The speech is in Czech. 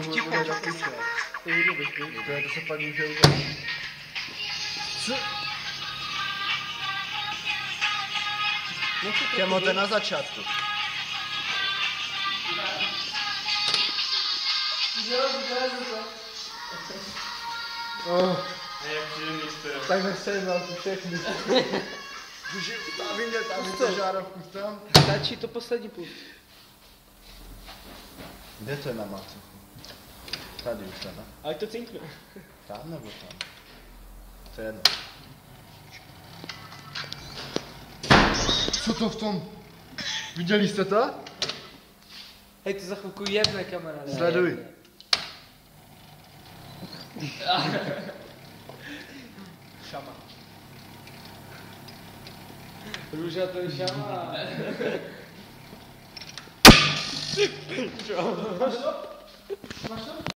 Ticho. To se pak může udělat. Těmo, to je na začátku. Tak nechcem vám tu všechny. Tam to žárovku tam. Stačí to poslední půl. Kde to je na macu? Tady už ne? Ale to cinkne. Tam nebo tam? To je jedno. Co to v tom? Viděli jste to? Hej, to za chvilku jedne, kamaráde. Sleduj. Šama. Růža, to je šama. Máš to? Máš to?